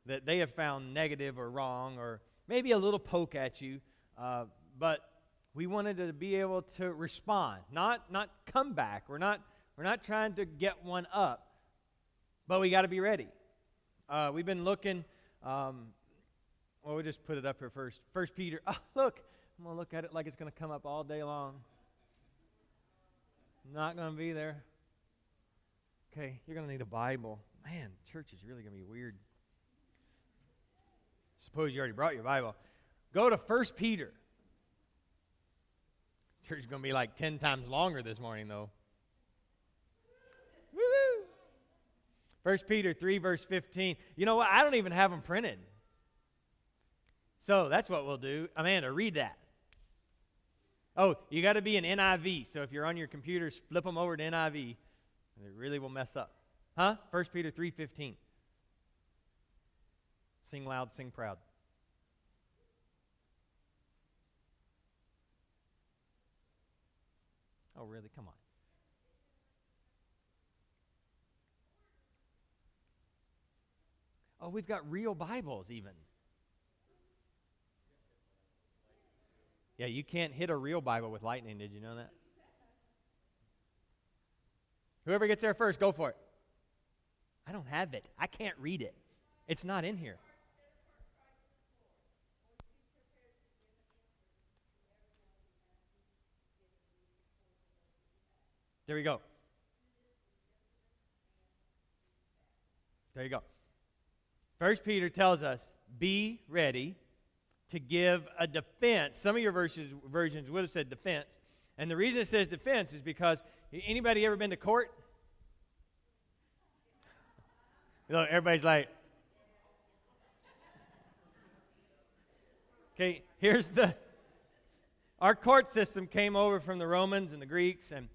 that they have found negative or wrong, or maybe a little poke at you, but we wanted to be able to respond, not come back. We're not trying to get one up, but we got to be ready. We've been looking. We'll just put it up here first. 1 Peter. Oh, look, I'm gonna look at it like it's gonna come up all day long. Not gonna be there. Okay, you're gonna need a Bible. Man, church is really gonna be weird. Suppose you already brought your Bible. Go to 1 Peter. Church is going to be like 10 times longer this morning, though. Woo-hoo! 1 Peter 3, verse 15. You know what? I don't even have them printed. So that's what we'll do. Amanda, read that. Oh, you got to be an NIV. So if you're on your computers, flip them over to NIV. And it really will mess up. Huh? 1 Peter 3:15. Sing loud, sing proud. Oh, really? Come on. Oh, we've got real Bibles even. Yeah, you can't hit a real Bible with lightning. Did you know that? Whoever gets there first, go for it. I don't have it. I can't read it. It's not in here. There we go. There you go. 1 Peter tells us, be ready to give a defense. Some of your versions would have said defense. And the reason it says defense is because, anybody ever been to court? Look, everybody's like, okay, our court system came over from the Romans and the Greeks, and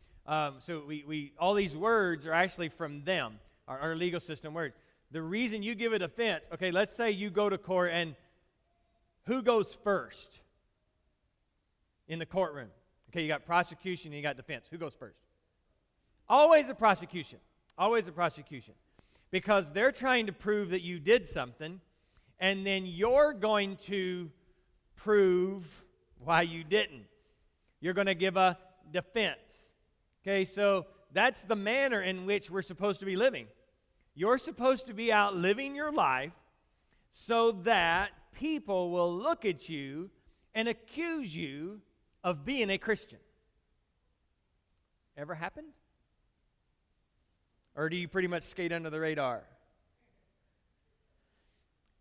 so we all these words are actually from them, our legal system words. The reason you give a defense, okay, let's say you go to court, and who goes first in the courtroom? Okay, you got prosecution and you got defense. Who goes first? Always the prosecution. Always the prosecution. Because they're trying to prove that you did something, and then you're going to prove why you didn't. You're going to give a defense. Okay, so that's the manner in which we're supposed to be living. You're supposed to be out living your life so that people will look at you and accuse you of being a Christian. Ever happened? Or do you pretty much skate under the radar?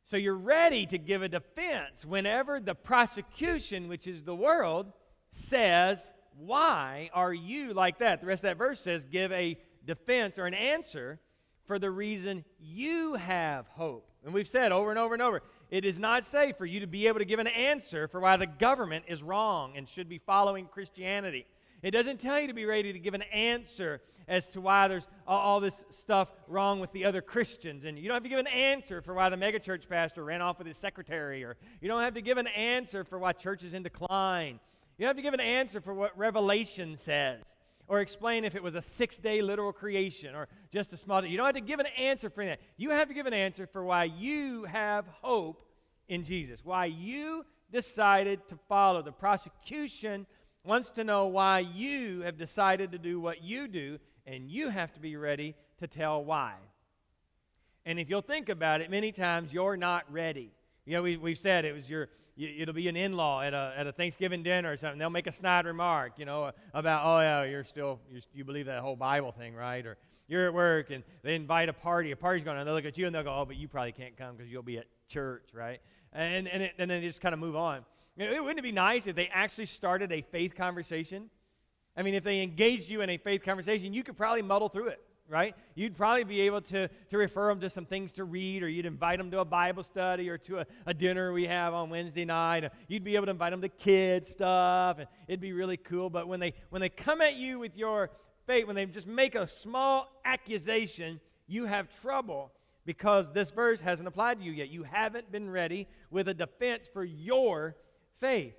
So you're ready to give a defense whenever the prosecution, which is the world, says, why are you like that? The rest of that verse says, give a defense or an answer for the reason you have hope. And we've said over and over and over, it is not safe for you to be able to give an answer for why the government is wrong and should be following Christianity. It doesn't tell you to be ready to give an answer as to why there's all this stuff wrong with the other Christians. And you don't have to give an answer for why the megachurch pastor ran off with his secretary. Or you don't have to give an answer for why church is in decline. You don't have to give an answer for what Revelation says. Or explain if it was a 6-day literal creation or just a small. You don't have to give an answer for that. You have to give an answer for why you have hope in Jesus. Why you decided to follow. The prosecution wants to know why you have decided to do what you do, and you have to be ready to tell why. And if you'll think about it, many times you're not ready. You know, we've said it was it'll be an in-law at a Thanksgiving dinner or something. They'll make a snide remark, about, oh yeah, you believe that whole Bible thing, right? Or you're at work and they invite a party's going on, and they'll look at you and they'll go, oh, but you probably can't come because you'll be at church, right? And then they just kind of move on. Wouldn't it be nice if they actually started a faith conversation? I mean, if they engaged you in a faith conversation, you could probably muddle through it, right? You'd probably be able to refer them to some things to read, or you'd invite them to a Bible study or to a dinner we have on Wednesday night. You'd be able to invite them to kids stuff, and it'd be really cool. But when they come at you with your faith, when they just make a small accusation, you have trouble because this verse hasn't applied to you yet. You haven't been ready with a defense for your faith.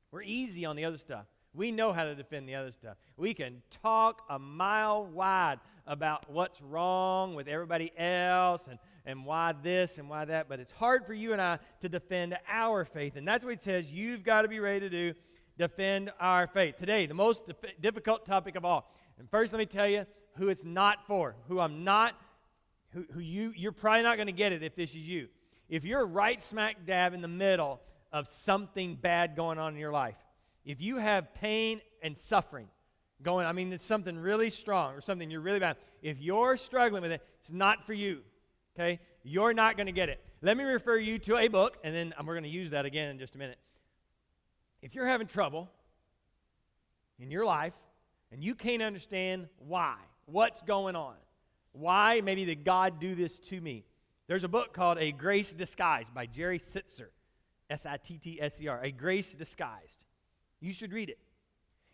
We're easy on the other stuff. We know how to defend the other stuff. We can talk a mile wide about what's wrong with everybody else and why this and why that, but it's hard for you and I to defend our faith. And that's what it says you've got to be ready to do, defend our faith. Today, the most difficult topic of all. And first, let me tell you who it's not for, you're probably not going to get it if this is you. If you're right smack dab in the middle of something bad going on in your life, if you have pain and suffering going, it's something really strong or something you're really bad. If you're struggling with it, it's not for you, okay? You're not going to get it. Let me refer you to a book, and then we're going to use that again in just a minute. If you're having trouble in your life and you can't understand why, what's going on, why maybe did God do this to me, there's a book called A Grace Disguised by Jerry Sittser, Sittser, A Grace Disguised. You should read it.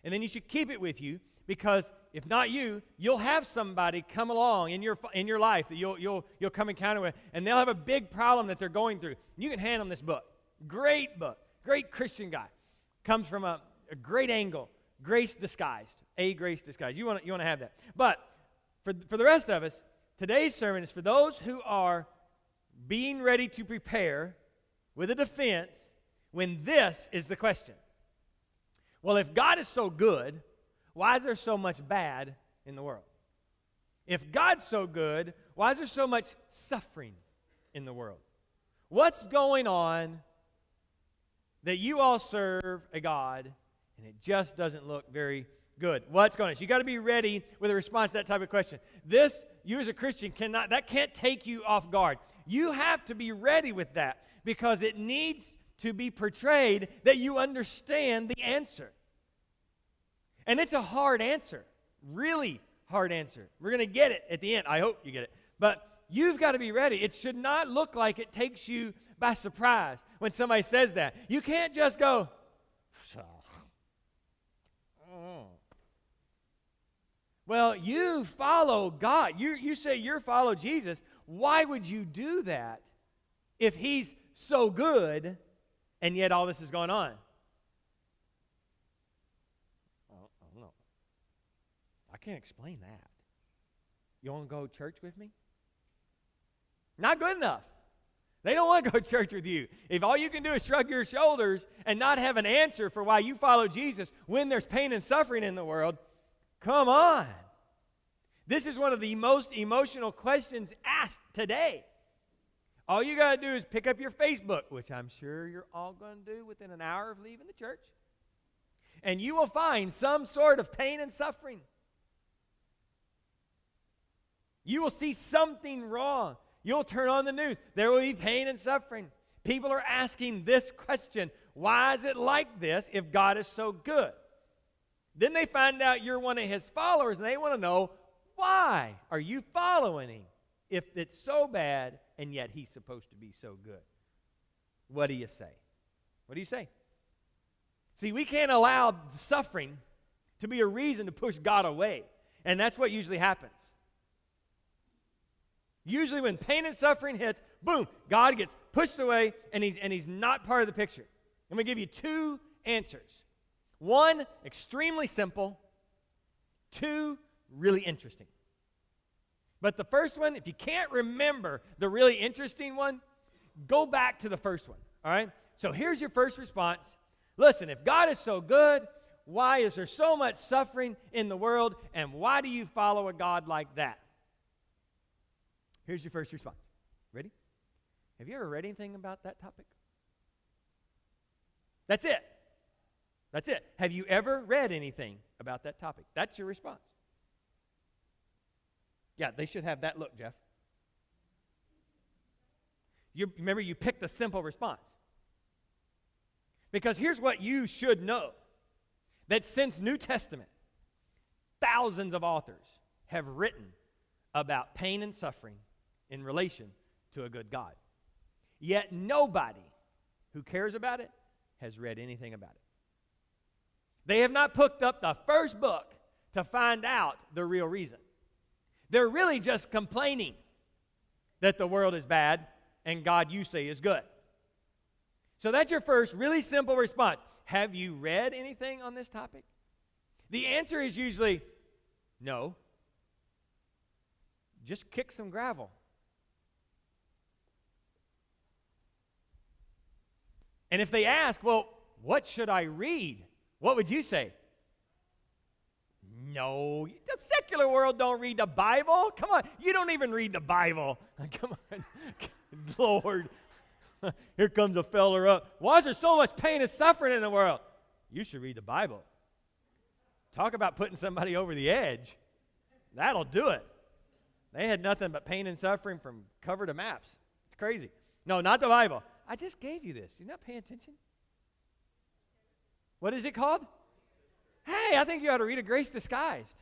And then you should keep it with you, because if not you, you'll have somebody come along in your life that you'll come encounter with, and they'll have a big problem that they're going through. You can hand them this book. Great book. Great Christian guy. Comes from a great angle. Grace Disguised. A Grace Disguised. You want to have that. But for the rest of us, today's sermon is for those who are being ready to prepare with a defense when this is the question. Well, if God is so good, why is there so much bad in the world? If God's so good, why is there so much suffering in the world? What's going on that you all serve a God and it just doesn't look very good? What's going on? So you got to be ready with a response to that type of question. This, you as a Christian, can't take you off guard. You have to be ready with that, because it needs to be portrayed that you understand the answer. And it's a hard answer, really hard answer. We're going to get it at the end. I hope you get it. But you've got to be ready. It should not look like it takes you by surprise when somebody says that. You can't just go, well, you follow God. You say you follow Jesus. Why would you do that if he's so good and yet all this is going on? I don't know. I can't explain that. You want to go to church with me? Not good enough. They don't want to go to church with you. If all you can do is shrug your shoulders and not have an answer for why you follow Jesus when there's pain and suffering in the world, come on. This is one of the most emotional questions asked today. All you got to do is pick up your Facebook, which I'm sure you're all going to do within an hour of leaving the church, and you will find some sort of pain and suffering. You will see something wrong. You'll turn on the news. There will be pain and suffering. People are asking this question: why is it like this if God is so good? Then they find out you're one of his followers, and they want to know, why are you following him if it's so bad and yet he's supposed to be so good? What do you say? What do you say? See, we can't allow suffering to be a reason to push God away, and that's what usually happens. Usually when pain and suffering hits, boom, God gets pushed away, and he's not part of the picture. I'm going to give you two answers. One, extremely simple. Two, really interesting. But the first one, if you can't remember the really interesting one, go back to the first one, all right? So here's your first response. Listen, if God is so good, why is there so much suffering in the world, and why do you follow a God like that? Here's your first response. Ready? Have you ever read anything about that topic? That's it. That's it. Have you ever read anything about that topic? That's your response. Yeah, they should have that look, Jeff. Remember, you picked a simple response. Because here's what you should know. That since New Testament, thousands of authors have written about pain and suffering in relation to a good God. Yet nobody who cares about it has read anything about it. They have not picked up the first book to find out the real reason. They're really just complaining that the world is bad and God, you say, is good. So that's your first really simple response. Have you read anything on this topic? The answer is usually no. Just kick some gravel. And if they ask, well, what should I read? What would you say? No, the secular world don't read the Bible. Come on, you don't even read the Bible. Come on, Lord. Here comes a feller up. Why is there so much pain and suffering in the world? You should read the Bible. Talk about putting somebody over the edge. That'll do it. They had nothing but pain and suffering from cover to maps. It's crazy. No, not the Bible. I just gave you this. You're not paying attention? What is it called? Hey, I think you ought to read A Grace Disguised.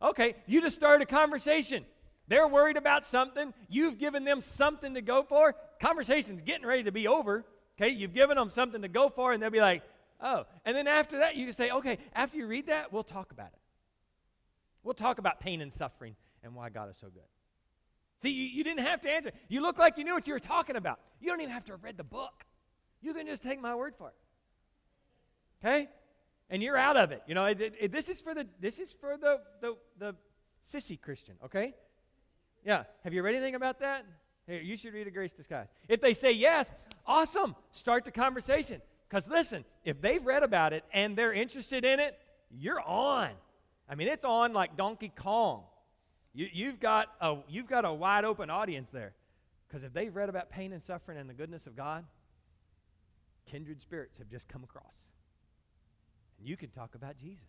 Okay, you just started a conversation. They're worried about something. You've given them something to go for. Conversation's getting ready to be over. Okay, you've given them something to go for, and they'll be like, oh. And then after that, you can say, okay, after you read that, we'll talk about it. We'll talk about pain and suffering and why God is so good. See, you didn't have to answer. You look like you knew what you were talking about. You don't even have to have read the book. You can just take my word for it. Okay? And you're out of it. You know, this is for the sissy Christian, okay? Yeah. Have you read anything about that? Here, you should read A Grace Disguised. If they say yes, awesome. Start the conversation. Because listen, if they've read about it and they're interested in it, you're on. I mean, it's on like Donkey Kong. You've got a wide open audience there. Because if they've read about pain and suffering and the goodness of God, kindred spirits have just come across. And you can talk about Jesus.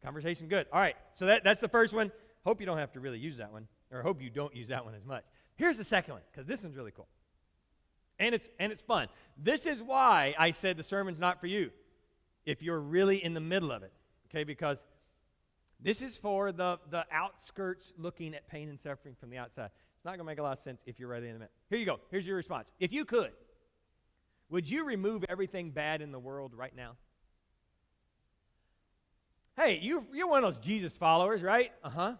Conversation good. All right, so that's the first one. Hope you don't have to really use that one, or hope you don't use that one as much. Here's the second one, because this one's really cool. And it's fun. This is why I said the sermon's not for you if you're really in the middle of it, okay? Because this is for the outskirts looking at pain and suffering from the outside. It's not going to make a lot of sense if you're right in the middle. Here you go. Here's your response. If you could, would you remove everything bad in the world right now? Hey, you're one of those Jesus followers, right? Uh-huh.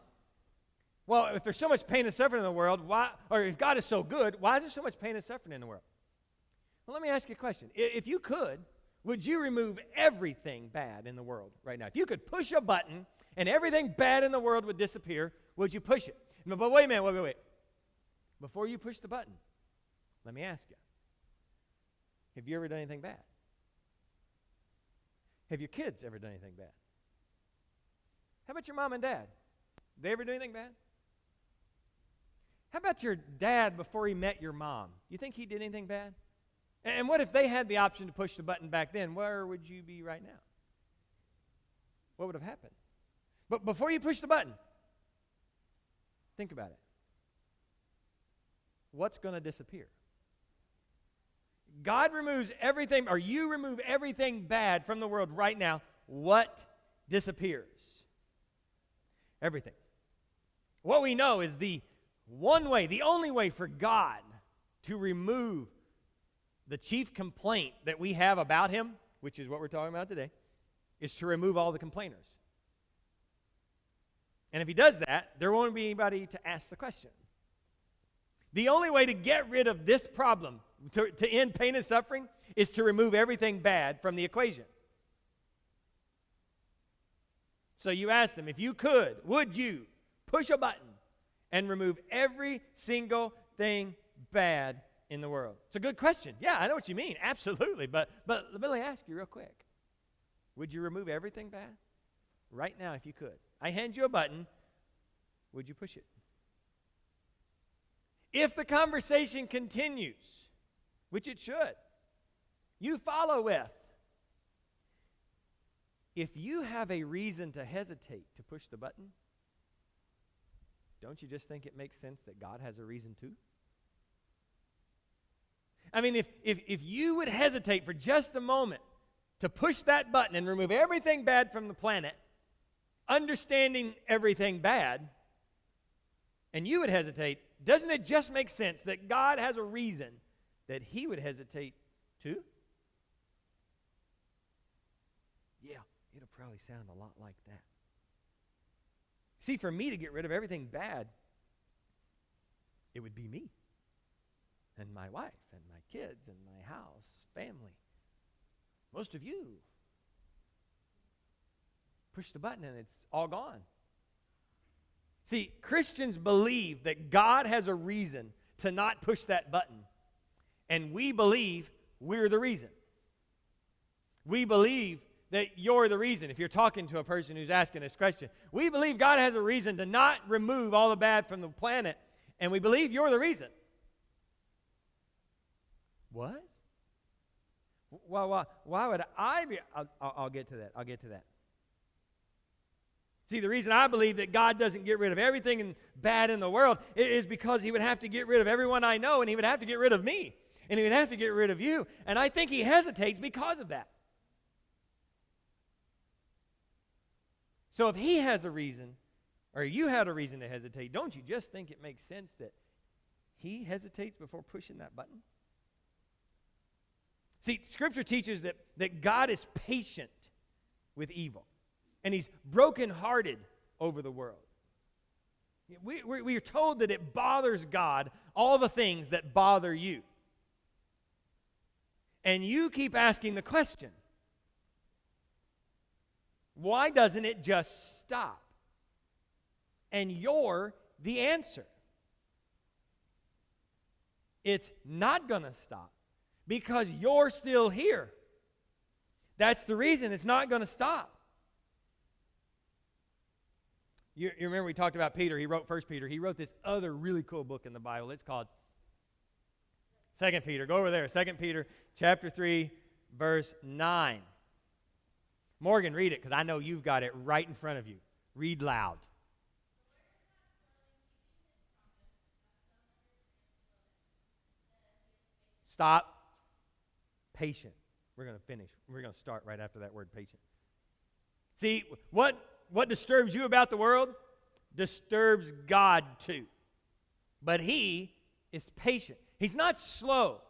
Well, if there's so much pain and suffering in the world, why, or if God is so good, why is there so much pain and suffering in the world? Well, let me ask you a question. If you could, would you remove everything bad in the world right now? If you could push a button and everything bad in the world would disappear, would you push it? But wait a minute, wait. Before you push the button, let me ask you, have you ever done anything bad? Have your kids ever done anything bad? How about your mom and dad? Did they ever do anything bad? How about your dad before he met your mom? You think he did anything bad? And what if they had the option to push the button back then? Where would you be right now? What would have happened? But before you push the button, think about it. What's going to disappear? God removes everything, or you remove everything bad from the world right now. What disappears? Everything. What we know is the one way, the only way for God to remove the chief complaint that we have about him, which is what we're talking about today, is to remove all the complainers. And if he does that, there won't be anybody to ask the question. The only way to get rid of this problem, to end pain and suffering, is to remove everything bad from the equation. So you ask them, if you could, would you push a button and remove every single thing bad in the world? It's a good question. Yeah, I know what you mean. Absolutely. But let me ask you real quick. Would you remove everything bad? Right now, if you could. I hand you a button. Would you push it? If the conversation continues, which it should, you follow with, if you have a reason to hesitate to push the button, don't you just think it makes sense that God has a reason too? I mean, if you would hesitate for just a moment to push that button and remove everything bad from the planet, understanding everything bad, and you would hesitate, doesn't it just make sense that God has a reason that he would hesitate too? Yeah, it'll probably sound a lot like that. See, for me to get rid of everything bad, it would be me and my wife and my kids and my house, family. Most of you push the button and it's all gone. See, Christians believe that God has a reason to not push that button. And we believe we're the reason. We believe that you're the reason. If you're talking to a person who's asking this question, we believe God has a reason to not remove all the bad from the planet, and we believe you're the reason. What? Why would I be? I'll get to that. I'll get to that. See, the reason I believe that God doesn't get rid of everything bad in the world is because he would have to get rid of everyone I know, and he would have to get rid of me, and he would have to get rid of you. And I think he hesitates because of that. So if he has a reason, or you had a reason to hesitate, don't you just think it makes sense that he hesitates before pushing that button? See, Scripture teaches that God is patient with evil, and he's brokenhearted over the world. We are told that it bothers God all the things that bother you. And you keep asking the question, why doesn't it just stop? And you're the answer. It's not going to stop because you're still here. That's the reason it's not going to stop. You remember we talked about Peter. He wrote 1 Peter. He wrote this other really cool book in the Bible. It's called 2 Peter. Go over there. 2 Peter chapter 3, verse 9. Morgan, read it because I know you've got it right in front of you. Read loud. Stop. Patient. We're going to finish. We're going to start right after that word patient. See, what disturbs you about the world disturbs God too. But he is patient. He's not slow.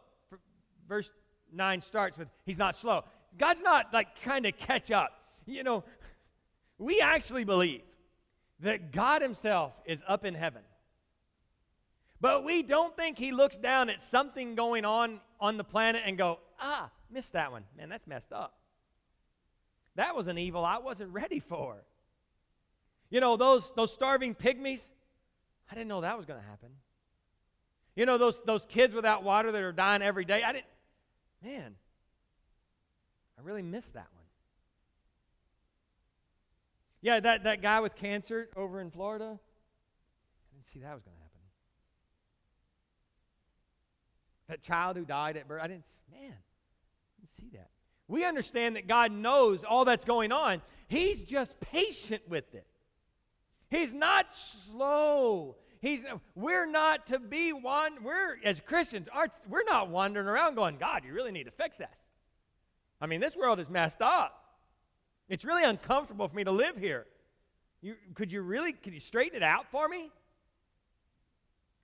Verse 9 starts with, he's not slow. God's not like trying to catch up. You know, we actually believe that God himself is up in heaven. But we don't think he looks down at something going on the planet and go, missed that one. Man, that's messed up. That was an evil I wasn't ready for. You know, those starving pygmies, I didn't know that was going to happen. You know, those kids without water that are dying every day, I really missed that one. Yeah, that guy with cancer over in Florida, I didn't see that was going to happen. That child who died at birth, I didn't see that. We understand that God knows all that's going on. He's just patient with it. He's not slow. We're not to be one. We're, as Christians, we're not wandering around going, God, you really need to fix this. I mean, this world is messed up. It's really uncomfortable for me to live here. Could you straighten it out for me?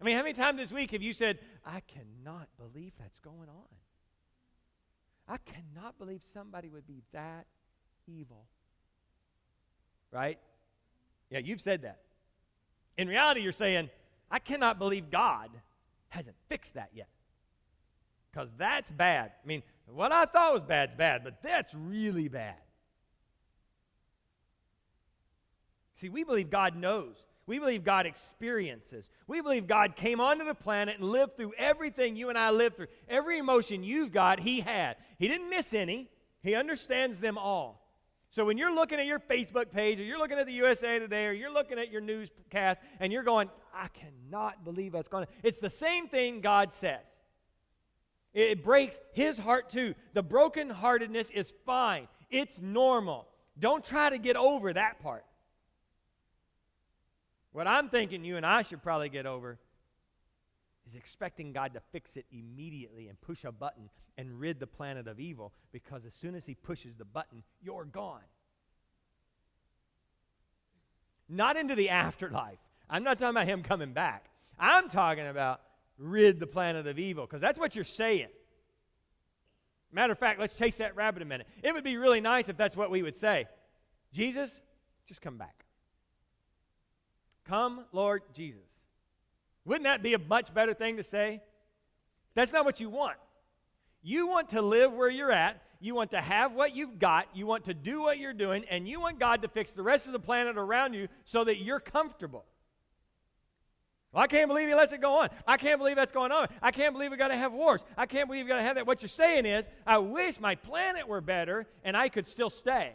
I mean, how many times this week have you said, I cannot believe that's going on? I cannot believe somebody would be that evil. Right? Yeah, you've said that. In reality, you're saying, I cannot believe God hasn't fixed that yet. Because that's bad. I mean, what I thought was bad's bad, but that's really bad. See, we believe God knows. We believe God experiences. We believe God came onto the planet and lived through everything you and I lived through. Every emotion you've got, he had. He didn't miss any. He understands them all. So when you're looking at your Facebook page, or you're looking at the USA Today, or you're looking at your newscast, and you're going, I cannot believe that's going on. It's the same thing God says. It breaks his heart too. The brokenheartedness is fine. It's normal. Don't try to get over that part. What I'm thinking you and I should probably get over is expecting God to fix it immediately and push a button and rid the planet of evil, because as soon as he pushes the button, you're gone. Not into the afterlife. I'm not talking about him coming back. I'm talking about rid the planet of evil, because that's what you're saying. Matter of fact, let's chase that rabbit a minute. It would be really nice if that's what we would say. Jesus, just come back. Come, Lord Jesus. Wouldn't that be a much better thing to say? That's not what you want. You want to live where you're at. You want to have what you've got. You want to do what you're doing. And you want God to fix the rest of the planet around you so that you're comfortable. Well, I can't believe he lets it go on. I can't believe that's going on. I can't believe we got to have wars. I can't believe we got to have that. What you're saying is, I wish my planet were better and I could still stay.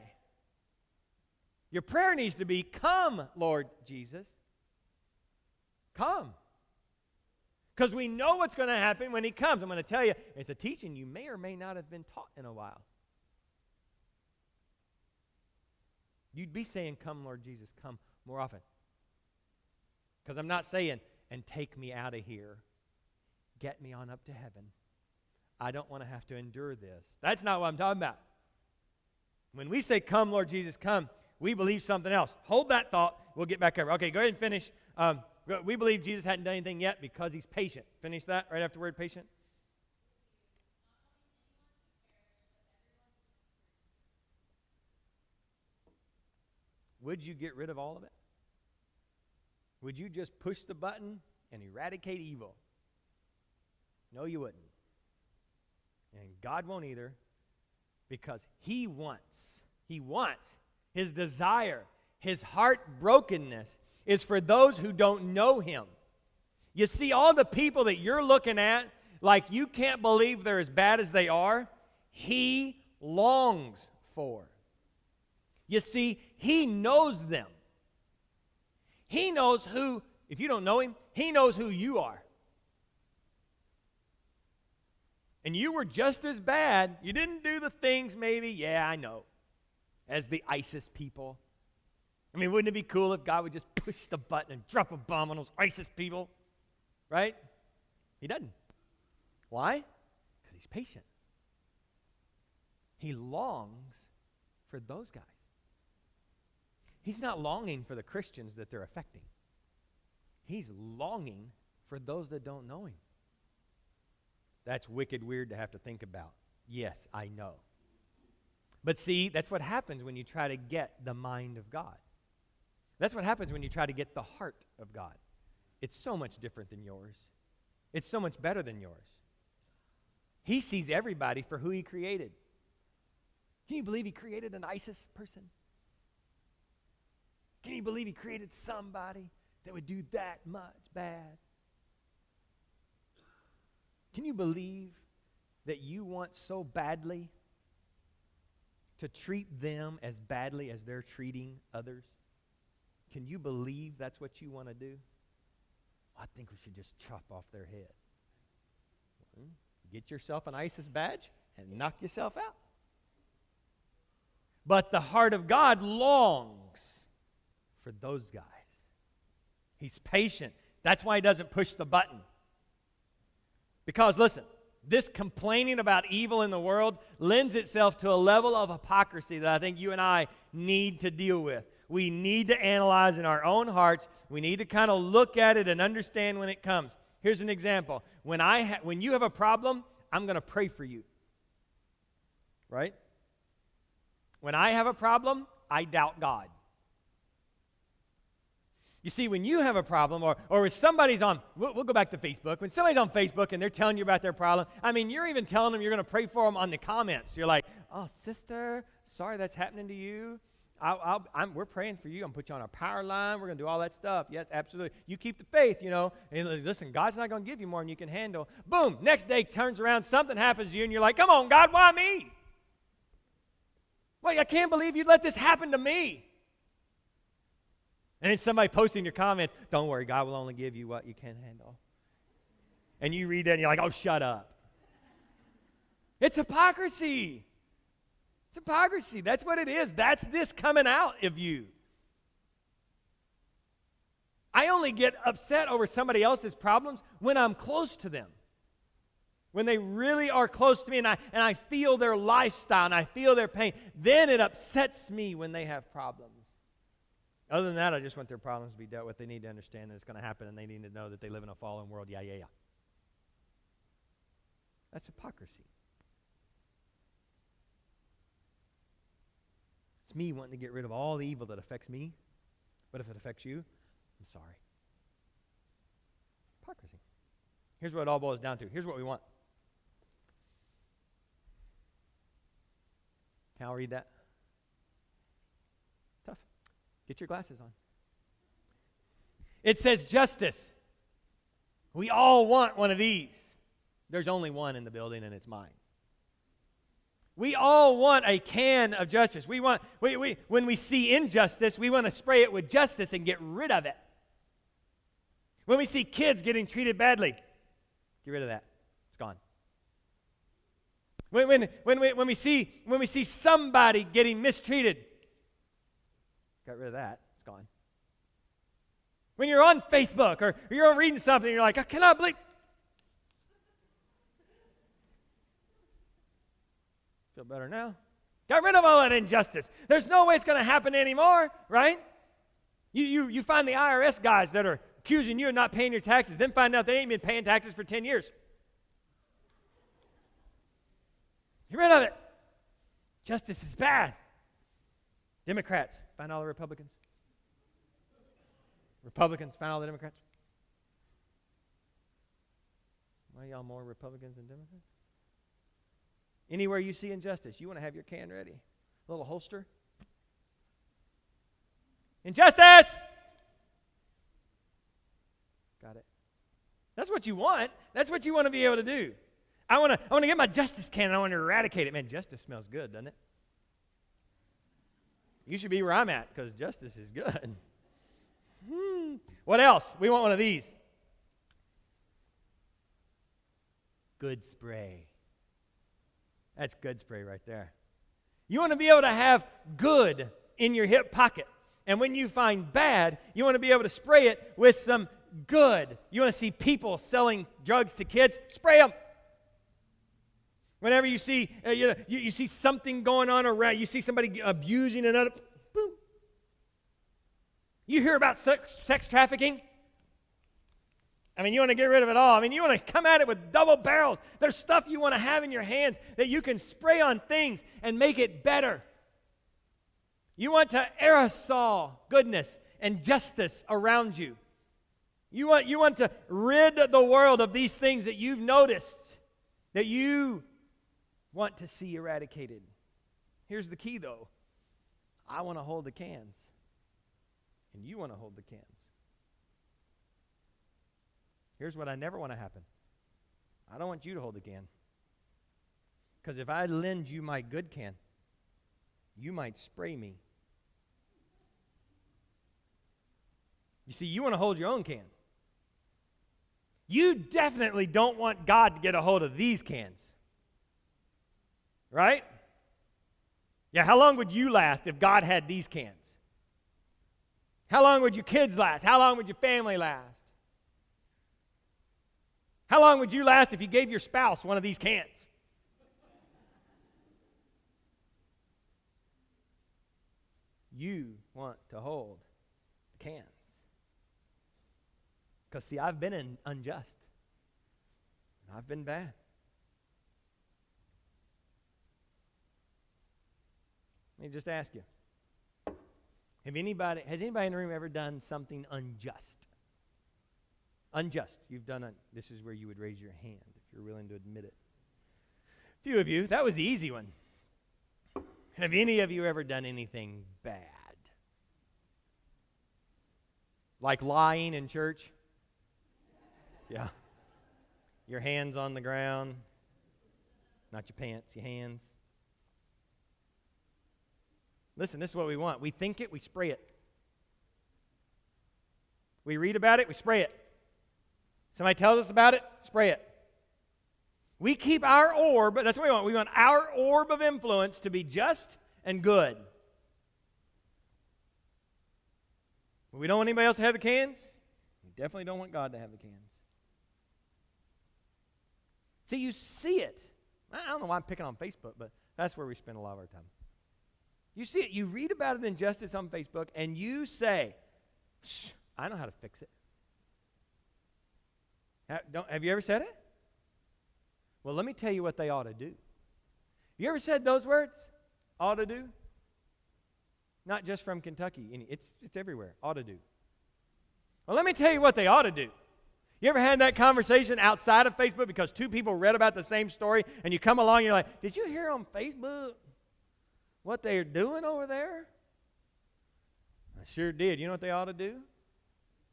Your prayer needs to be, come, Lord Jesus. Come. Because we know what's going to happen when he comes. I'm going to tell you, it's a teaching you may or may not have been taught in a while. You'd be saying, come, Lord Jesus, come more often. Because I'm not saying, and take me out of here. Get me on up to heaven. I don't want to have to endure this. That's not what I'm talking about. When we say, come, Lord Jesus, come, we believe something else. Hold that thought. We'll get back over. Okay, go ahead and finish. We believe Jesus hadn't done anything yet because he's patient. Finish that right after the word patient. Would you get rid of all of it? Would you just push the button and eradicate evil? No, you wouldn't. And God won't either, because he wants, his desire, his heart brokenness is for those who don't know him. You see, all the people that you're looking at, like you can't believe they're as bad as they are, he longs for. You see, he knows them. He knows who, if you don't know him, he knows who you are. And you were just as bad. You didn't do the things maybe, yeah, I know, as the ISIS people. I mean, wouldn't it be cool if God would just push the button and drop a bomb on those ISIS people? Right? He doesn't. Why? Because he's patient. He longs for those guys. He's not longing for the Christians that they're affecting. He's longing for those that don't know him. That's wicked weird to have to think about. Yes, I know. But see, that's what happens when you try to get the mind of God. That's what happens when you try to get the heart of God. It's so much different than yours. It's so much better than yours. He sees everybody for who he created. Can you believe he created an ISIS person? Can you believe he created somebody that would do that much bad? Can you believe that you want so badly to treat them as badly as they're treating others? Can you believe that's what you want to do? I think we should just chop off their head. Get yourself an ISIS badge and knock yourself out. But the heart of God longs for those guys. He's patient. That's why he doesn't push the button. Because, listen, this complaining about evil in the world lends itself to a level of hypocrisy that I think you and I need to deal with. We need to analyze in our own hearts. We need to kind of look at it and understand when it comes. Here's an example. When you have a problem, I'm going to pray for you. Right? When I have a problem, I doubt God. You see, when you have a problem, or if somebody's on, we'll go back to Facebook. When somebody's on Facebook and they're telling you about their problem, I mean, you're even telling them you're going to pray for them on the comments. You're like, oh, sister, sorry that's happening to you. We're praying for you. I'm going to put you on our power line. We're going to do all that stuff. Yes, absolutely. You keep the faith, you know. And listen, God's not going to give you more than you can handle. Boom, next day turns around, something happens to you, and you're like, come on, God, why me? Well, I can't believe you'd let this happen to me. And then somebody posting your comments, don't worry, God will only give you what you can handle. And you read that and you're like, oh, shut up. It's hypocrisy. It's hypocrisy. That's what it is. That's this coming out of you. I only get upset over somebody else's problems when I'm close to them. When they really are close to me and I feel their lifestyle and I feel their pain, then it upsets me when they have problems. Other than that, I just want their problems to be dealt with. They need to understand that it's going to happen, and they need to know that they live in a fallen world. Yeah. That's hypocrisy. It's me wanting to get rid of all the evil that affects me, but if it affects you, I'm sorry. Hypocrisy. Here's what it all boils down to. Here's what we want. Can I read that? Tough. Get your glasses on. It says justice. We all want one of these. There's only one in the building, and it's mine. We all want a can of justice. When we see injustice, we want to spray it with justice and get rid of it. When we see kids getting treated badly, get rid of that. It's gone. When we see somebody getting mistreated, got rid of that. It's gone. When you're on Facebook or you're reading something, you're like, I cannot believe. Feel better now. Got rid of all that injustice. There's no way it's going to happen anymore, right? You find the IRS guys that are accusing you of not paying your taxes, then find out they ain't been paying taxes for 10 years. Get rid of it. Justice is bad. Democrats, find all the Republicans. Republicans, find all the Democrats. Why are y'all more Republicans than Democrats? Anywhere you see injustice, you want to have your can ready. A little holster. Injustice! Got it. That's what you want. That's what you want to be able to do. I want to get my justice can and I want to eradicate it. Man, justice smells good, doesn't it? You should be where I'm at because justice is good. What else? We want one of these. Good spray. That's good spray right there. You want to be able to have good in your hip pocket. And when you find bad, you want to be able to spray it with some good. You want to see people selling drugs to kids? Spray them. Whenever you see you see something going on around, you see somebody abusing another, boom. You hear about sex trafficking? I mean, you want to get rid of it all. I mean, you want to come at it with double barrels. There's stuff you want to have in your hands that you can spray on things and make it better. You want to aerosol goodness and justice around you. You want to rid the world of these things that you've noticed, that you want to see eradicated. Here's the key, though. I want to hold the cans, and you want to hold the cans. Here's what I never want to happen. I don't want you to hold the can. Because if I lend you my good can, you might spray me. You see, you want to hold your own can. You definitely don't want God to get a hold of these cans. Right? Yeah, how long would you last if God had these cans? How long would your kids last? How long would your family last? How long would you last if you gave your spouse one of these cans? You want to hold the cans. Because, see, I've been unjust. I've been bad. Let me just ask you. Has anybody in the room ever done something unjust? Unjust. You've done it. This is where you would raise your hand if you're willing to admit it. A few of you. That was the easy one. Have any of you ever done anything bad? Like lying in church? Yeah. Your hands on the ground. Not your pants, your hands. Listen, this is what we want. We think it, we spray it. We read about it, we spray it. Somebody tells us about it, spray it. We keep our orb, that's what we want. We want our orb of influence to be just and good. We don't want anybody else to have the cans. We definitely don't want God to have the cans. See, you see it. I don't know why I'm picking on Facebook, but that's where we spend a lot of our time. You see it. You read about an injustice on Facebook, and you say, I know how to fix it. Have you ever said it? Well, let me tell you what they ought to do. You ever said those words? Ought to do? Not just from Kentucky. It's everywhere. Ought to do. Well, let me tell you what they ought to do. You ever had that conversation outside of Facebook because two people read about the same story and you come along and you're like, did you hear on Facebook what they're doing over there? I sure did. You know what they ought to do?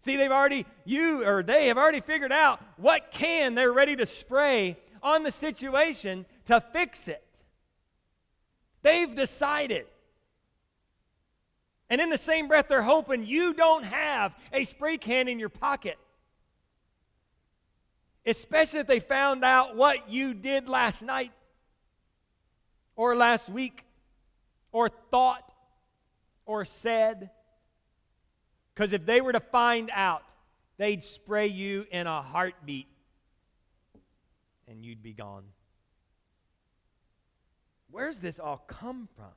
See, they have already figured out what can they're ready to spray on the situation to fix it. They've decided. And in the same breath, they're hoping you don't have a spray can in your pocket. Especially if they found out what you did last night or last week or thought or said. Because if they were to find out, they'd spray you in a heartbeat and you'd be gone. Where's this all come from?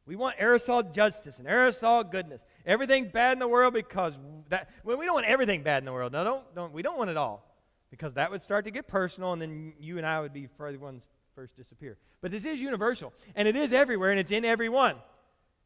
We want aerosol justice and aerosol goodness. Everything bad in the world because we don't want everything bad in the world. No, we don't want it all. Because that would start to get personal, and then you and I would be the ones first disappear. But this is universal, and it is everywhere, and it's in everyone.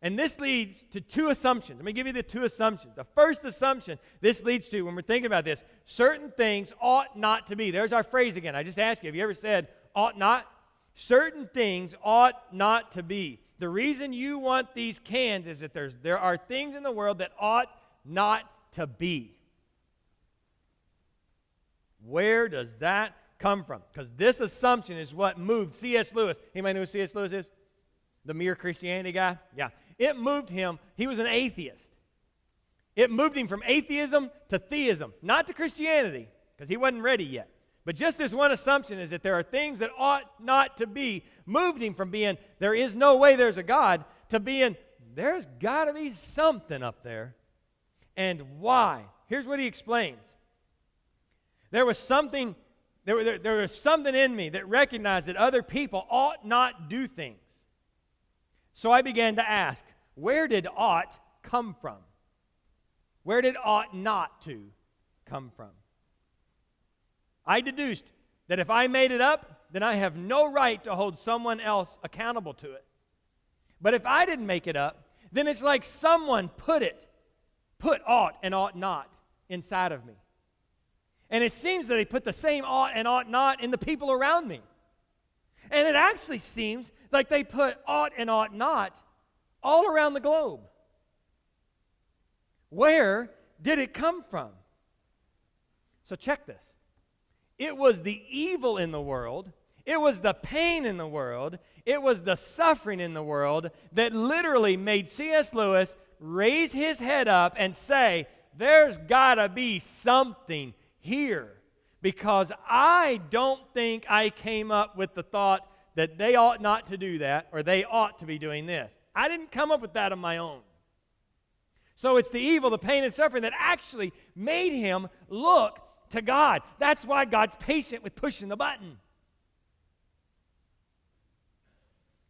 And this leads to two assumptions. Let me give you the two assumptions. The first assumption this leads to, when we're thinking about this, certain things ought not to be. There's our phrase again. I just asked you, have you ever said ought not? Certain things ought not to be. The reason you want these cans is that there are things in the world that ought not to be. Where does that come from? Because this assumption is what moved C.S. Lewis. Anybody know who C.S. Lewis is? The Mere Christianity guy? Yeah. It moved him. He was an atheist. It moved him from atheism to theism, not to Christianity, because he wasn't ready yet. But just this one assumption is that there are things that ought not to be, moved him from being, there is no way there's a God, to being, there's got to be something up there. And why? Here's what he explains. There was something in me that recognized that other people ought not do things. So I began to ask, where did ought come from? Where did ought not to come from? I deduced that if I made it up, then I have no right to hold someone else accountable to it. But if I didn't make it up, then it's like someone put ought and ought not inside of me. And it seems that they put the same ought and ought not in the people around me. And it actually seems like they put ought and ought not all around the globe. Where did it come from? So check this. It was the evil in the world, it was the pain in the world, it was the suffering in the world that literally made C.S. Lewis raise his head up and say, there's got to be something here, because I don't think I came up with the thought that they ought not to do that or they ought to be doing this. I didn't come up with that on my own. So it's the evil, the pain, and suffering that actually made him look to God. That's why God's patient with pushing the button.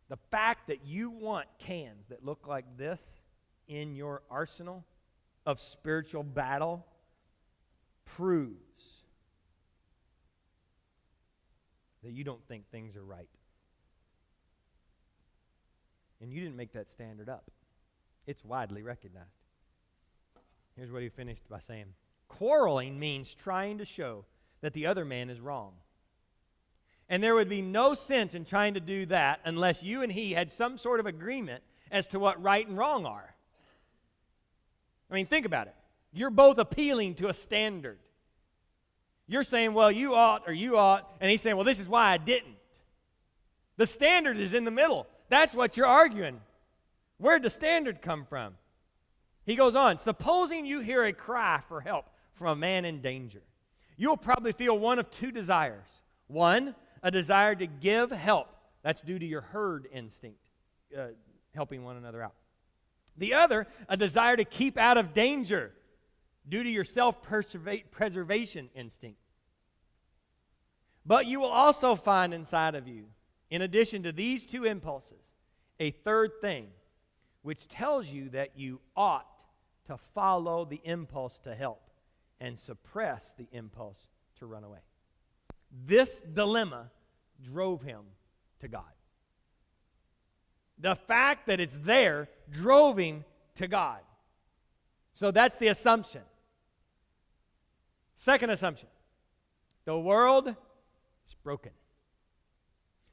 The fact that you want cans that look like this in your arsenal of spiritual battle proves that you don't think things are right. And you didn't make that standard up. It's widely recognized. Here's what he finished by saying. Quarreling means trying to show that the other man is wrong. And there would be no sense in trying to do that unless you and he had some sort of agreement as to what right and wrong are. I mean, think about it. You're both appealing to a standard. You're saying, well, you ought, and he's saying, well, this is why I didn't. The standard is in the middle. That's what you're arguing. Where'd the standard come from? He goes on, supposing you hear a cry for help from a man in danger, you'll probably feel one of two desires. One, a desire to give help. That's due to your herd instinct, helping one another out. The other, a desire to keep out of danger due to your self-preservation instinct. But you will also find inside of you, in addition to these two impulses, a third thing, which tells you that you ought to follow the impulse to help and suppress the impulse to run away. This dilemma drove him to God. The fact that it's there drove him to God. So that's the assumption. Second assumption. The world is broken.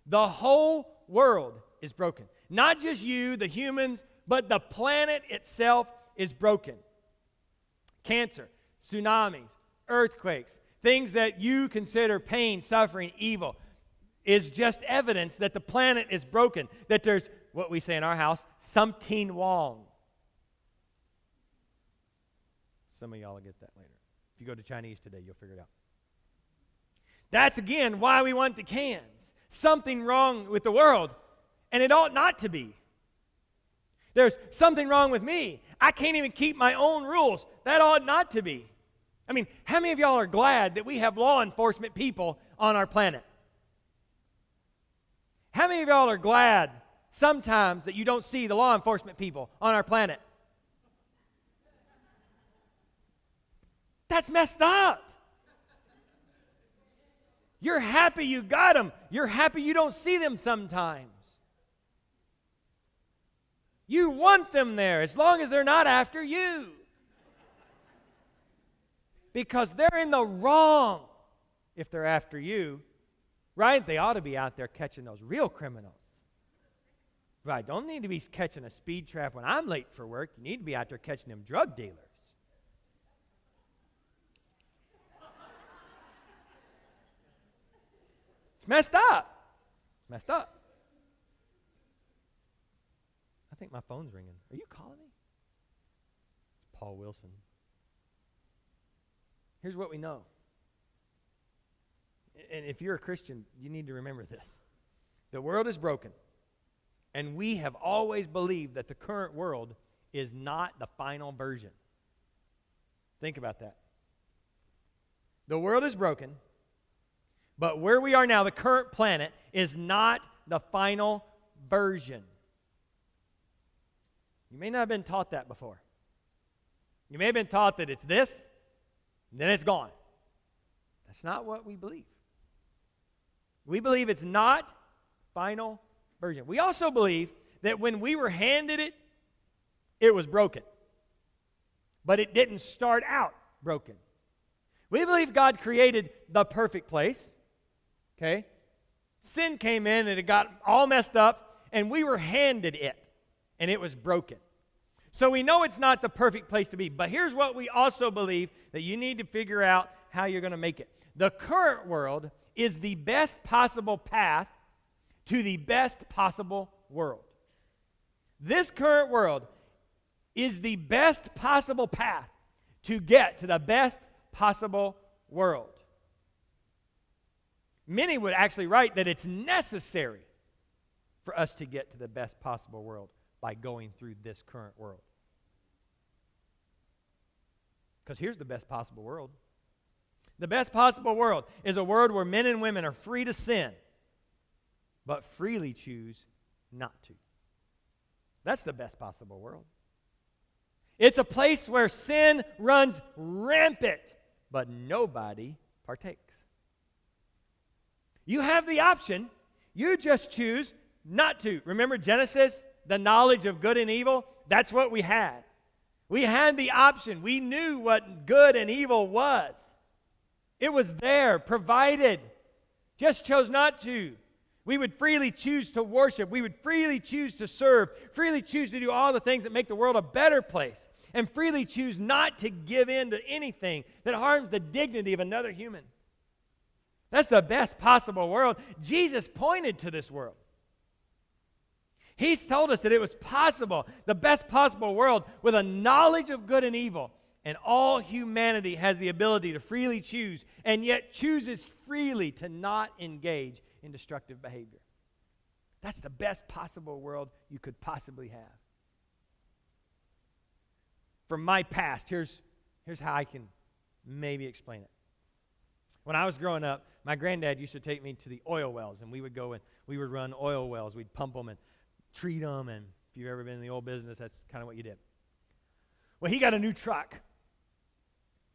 The whole world is broken. Not just you, the humans, but the planet itself is broken. Cancer, tsunamis, earthquakes, things that you consider pain, suffering, evil, is just evidence that the planet is broken, that there's, what we say in our house, something wrong. Some of y'all will get that later. If you go to Chinese today, you'll figure it out. That's, again, why we want the cans. Something wrong with the world, and it ought not to be. There's something wrong with me. I can't even keep my own rules. That ought not to be. I mean, how many of y'all are glad that we have law enforcement people on our planet? How many of y'all are glad sometimes that you don't see the law enforcement people on our planet? That's messed up. You're happy you got them. You're happy you don't see them sometimes. You want them there as long as they're not after you. Because they're in the wrong if they're after you. Right? They ought to be out there catching those real criminals. Right? Don't need to be catching a speed trap when I'm late for work. You need to be out there catching them drug dealers. It's messed up. It's messed up. I think my phone's ringing. Are you calling me? It's Paul Wilson. Here's what we know. And if you're a Christian, you need to remember this. The world is broken, and we have always believed that the current world is not the final version. Think about that. The world is broken, but where we are now, the current planet, is not the final version. You may not have been taught that before. You may have been taught that it's this, and then it's gone. That's not what we believe. We believe it's not final version. We also believe that when we were handed it, it was broken. But it didn't start out broken. We believe God created the perfect place. Okay? Sin came in and it got all messed up, and we were handed it, and it was broken. So we know it's not the perfect place to be. But here's what we also believe that you need to figure out how you're going to make it. The current world is the best possible path to the best possible world. This current world is the best possible path to get to the best possible world. Many would actually write that it's necessary for us to get to the best possible world by going through this current world. Because here's the best possible world. The best possible world is a world where men and women are free to sin, but freely choose not to. That's the best possible world. It's a place where sin runs rampant, but nobody partakes. You have the option. You just choose not to. Remember Genesis, the knowledge of good and evil? That's what we had. We had the option. We knew what good and evil was. It was there, provided. Just chose not to. We would freely choose to worship. We would freely choose to serve. Freely choose to do all the things that make the world a better place. And freely choose not to give in to anything that harms the dignity of another human. That's the best possible world. Jesus pointed to this world. He's told us that it was possible, the best possible world with a knowledge of good and evil. And all humanity has the ability to freely choose, and yet chooses freely to not engage in destructive behavior. That's the best possible world you could possibly have. From my past, here's how I can maybe explain it. When I was growing up, my granddad used to take me to the oil wells, and we would go and we would run oil wells. We'd pump them and treat them, and if you've ever been in the oil business, that's kind of what you did. Well, he got a new truck.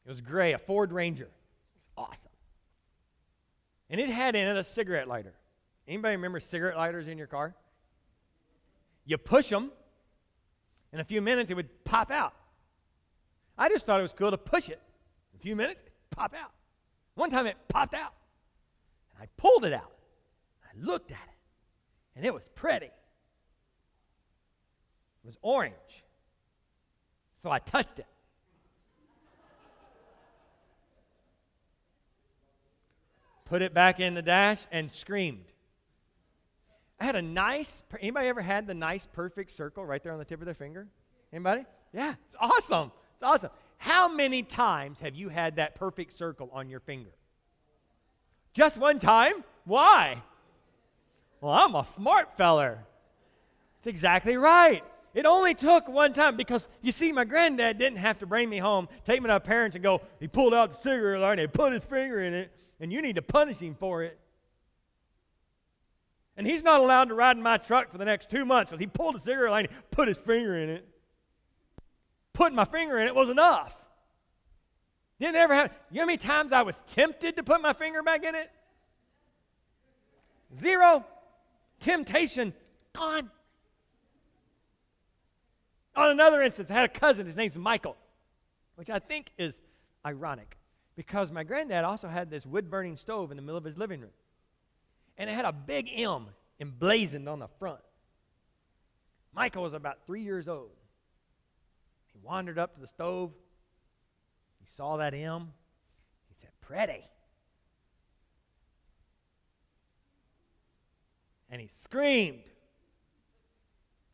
It was gray, a Ford Ranger. It was awesome. And it had in it a cigarette lighter. Anybody remember cigarette lighters in your car? You push them, in a few minutes it would pop out. I just thought it was cool to push it. In a few minutes, it would pop out. One time it popped out. And I pulled it out. I looked at it. And it was pretty. It was orange. So I touched it. put it back in the dash, and screamed. I had anybody ever had the nice perfect circle right there on the tip of their finger? Anybody? Yeah, it's awesome. It's awesome. How many times have you had that perfect circle on your finger? Just one time? Why? Well, I'm a smart feller. That's exactly right. It only took one time because, you see, my granddad didn't have to bring me home, take me to my parents and go, he pulled out the cigarette lighter and he put his finger in it, and you need to punish him for it. And he's not allowed to ride in my truck for the next 2 months because he pulled the cigarette lighter and put his finger in it. Putting my finger in it was enough. Didn't ever happen. You know how many times I was tempted to put my finger back in it? 0. Temptation gone. On another instance, I had a cousin, his name's Michael, which I think is ironic because my granddad also had this wood-burning stove in the middle of his living room. And it had a big M emblazoned on the front. Michael was about 3 years old. He wandered up to the stove. He saw that M. He said, "Pretty." And he screamed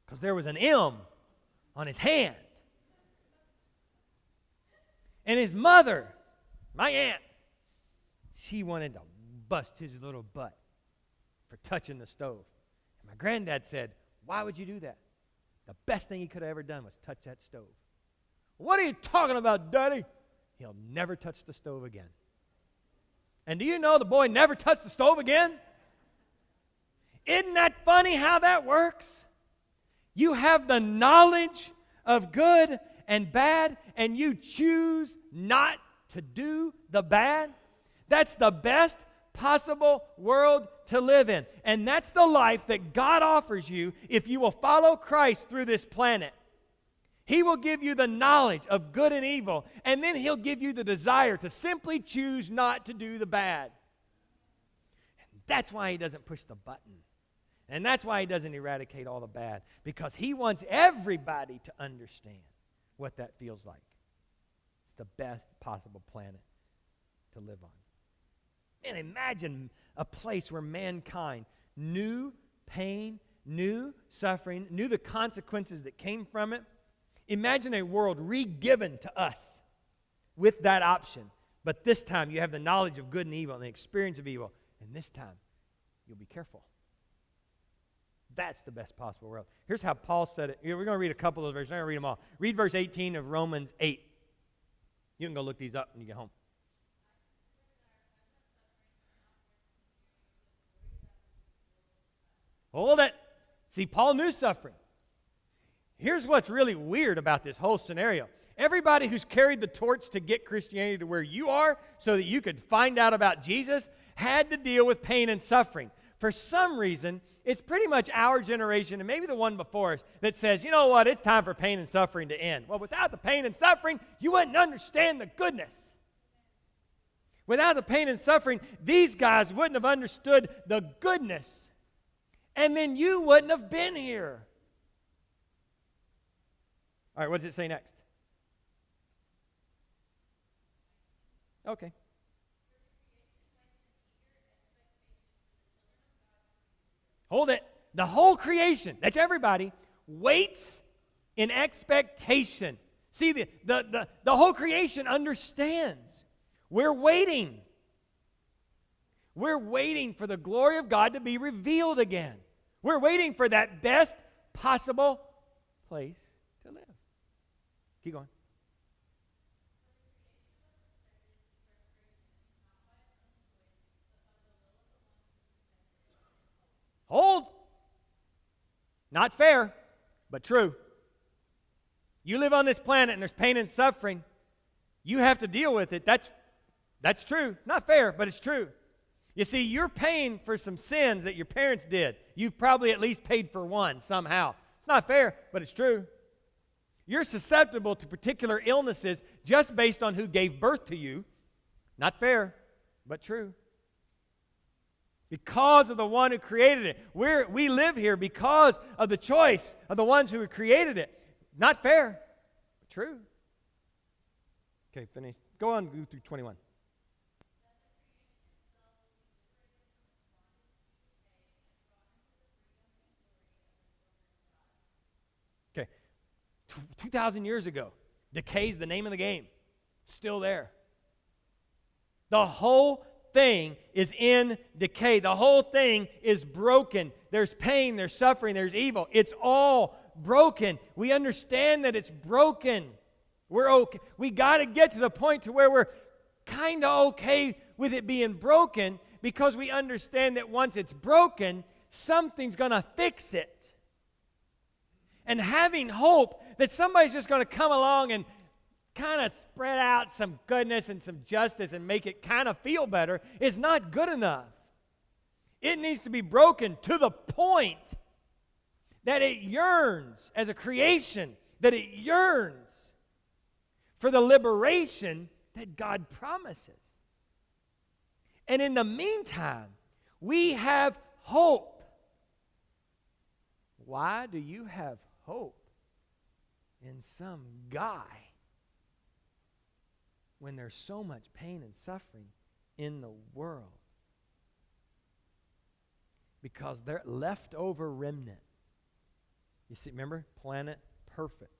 because there was an M on his hand. And his mother, my aunt, she wanted to bust his little butt for touching the stove. And my granddad said, "Why would you do that? The best thing he could have ever done was touch that stove." "What are you talking about, Daddy?" "He'll never touch the stove again." And do you know the boy never touched the stove again? Isn't that funny how that works? You have the knowledge of good and bad, and you choose not to do the bad. That's the best possible world to live in. And that's the life that God offers you if you will follow Christ through this planet. He will give you the knowledge of good and evil, and then He'll give you the desire to simply choose not to do the bad. And that's why He doesn't push the button. And that's why He doesn't eradicate all the bad, because He wants everybody to understand what that feels like. It's the best possible planet to live on. And imagine a place where mankind knew pain, knew suffering, knew the consequences that came from it. Imagine a world re-given to us with that option. But this time you have the knowledge of good and evil and the experience of evil. And this time you'll be careful. That's the best possible world. Here's how Paul said it. We're going to read a couple of verses. I'm going to read them all. Read verse 18 of Romans 8. You can go look these up when you get home. Hold it. See, Paul knew suffering. Here's what's really weird about this whole scenario. Everybody who's carried the torch to get Christianity to where you are so that you could find out about Jesus had to deal with pain and suffering. For some reason, it's pretty much our generation and maybe the one before us that says, you know what, it's time for pain and suffering to end. Well, without the pain and suffering, you wouldn't understand the goodness. Without the pain and suffering, these guys wouldn't have understood the goodness. And then you wouldn't have been here. All right, what does it say next? Okay. Hold it. The whole creation, that's everybody, waits in expectation. See, the whole creation understands. We're waiting. We're waiting for the glory of God to be revealed again. We're waiting for that best possible place to live. Keep going. Hold. Not fair, but true. You live on this planet and there's pain and suffering. You have to deal with it. That's true. Not fair, but it's true. You see, you're paying for some sins that your parents did. You've probably at least paid for one somehow. It's not fair, but it's true. You're susceptible to particular illnesses just based on who gave birth to you. Not fair, but true. Because of the one who created it. We live here because of the choice of the ones who created it. Not fair, but true. Okay, finish. Go on, go through 21. Okay, 2,000 years ago, decay's the name of the game. Still there. The whole thing is in decay. The whole thing is broken. There's pain, there's suffering, there's evil. It's all broken. We understand that it's broken. We're okay. We got to get to the point to where we're kind of okay with it being broken, because we understand that once it's broken, something's going to fix it. And having hope that somebody's just going to come along and kind of spread out some goodness and some justice and make it kind of feel better is not good enough. It needs to be broken to the point that it yearns as a creation, that it yearns for the liberation that God promises. And in the meantime, we have hope. Why do you have hope in some guy when there's so much pain and suffering in the world? Because they're leftover remnant. You see, remember? Planet perfect.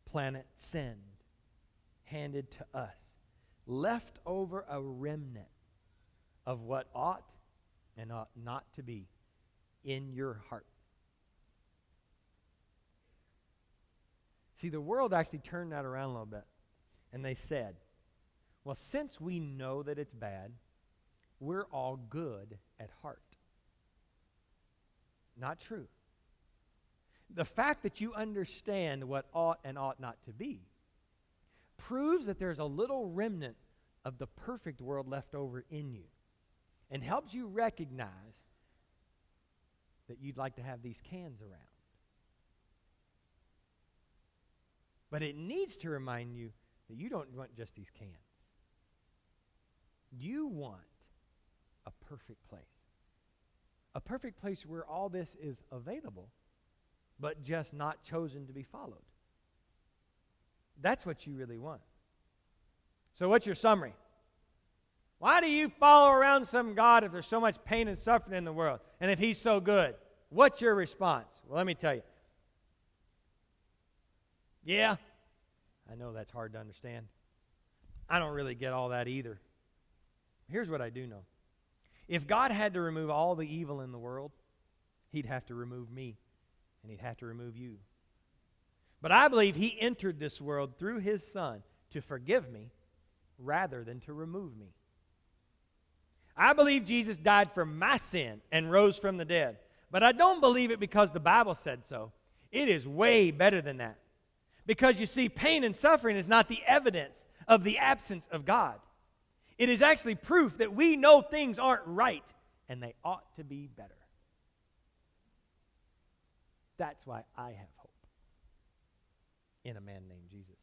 Planet sinned. Handed to us. Left over a remnant of what ought and ought not to be in your heart. See, the world actually turned that around a little bit. And they said, well, since we know that it's bad, we're all good at heart. Not true. The fact that you understand what ought and ought not to be proves that there's a little remnant of the perfect world left over in you, and helps you recognize that you'd like to have these cans around. But it needs to remind you that you don't want just these cans. You want a perfect place. A perfect place where all this is available, but just not chosen to be followed. That's what you really want. So what's your summary? Why do you follow around some God if there's so much pain and suffering in the world? And if he's so good? What's your response? Well, let me tell you. Yeah, I know that's hard to understand. I don't really get all that either. Here's what I do know. If God had to remove all the evil in the world, he'd have to remove me, and he'd have to remove you. But I believe he entered this world through his Son to forgive me rather than to remove me. I believe Jesus died for my sin and rose from the dead. But I don't believe it because the Bible said so. It is way better than that. Because you see, pain and suffering is not the evidence of the absence of God. It is actually proof that we know things aren't right and they ought to be better. That's why I have hope in a man named Jesus.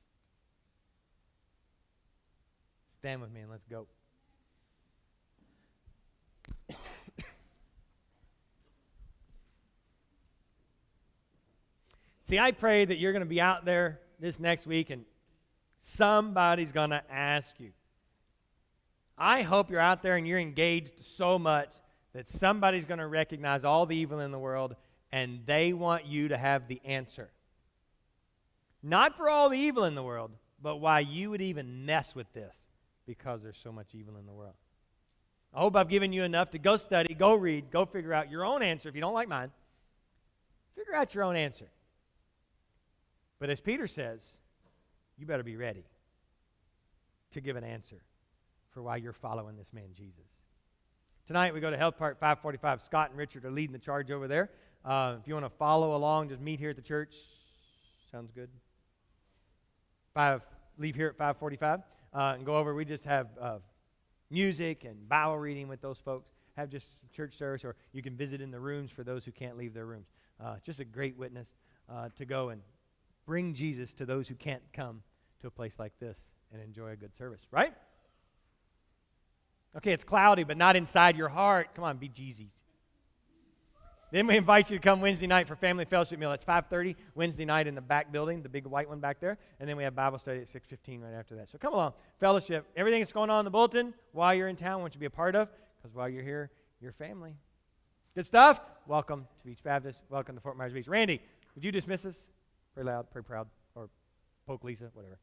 Stand with me and let's go. See, I pray that you're going to be out there this next week and somebody's going to ask you. I hope you're out there and you're engaged so much that somebody's going to recognize all the evil in the world and they want you to have the answer. Not for all the evil in the world, but why you would even mess with this because there's so much evil in the world. I hope I've given you enough to go study, go read, go figure out your own answer. If you don't like mine, figure out your own answer. But as Peter says, you better be ready to give an answer for why you're following this man Jesus. Tonight we go to Health Park 545. Scott and Richard are leading the charge over there. If you want to follow along, just meet here at the church. Sounds good. Leave here at 5:45 and go over. We just have music and Bible reading with those folks. Have just church service, or you can visit in the rooms for those who can't leave their rooms. Just a great witness to go and bring Jesus to those who can't come to a place like this and enjoy a good service, right? Okay, it's cloudy, but not inside your heart. Come on, be Jeezy's. Then we invite you to come Wednesday night for family fellowship meal. It's 5:30 Wednesday night in the back building, the big white one back there. And then we have Bible study at 6:15 right after that. So come along, fellowship. Everything that's going on in the bulletin while you're in town, I want you to be a part of, because while you're here, you're family. Good stuff? Welcome to Beach Baptist. Welcome to Fort Myers Beach. Randy, would you dismiss us? Pray loud, pray proud, or poke Lisa, whatever.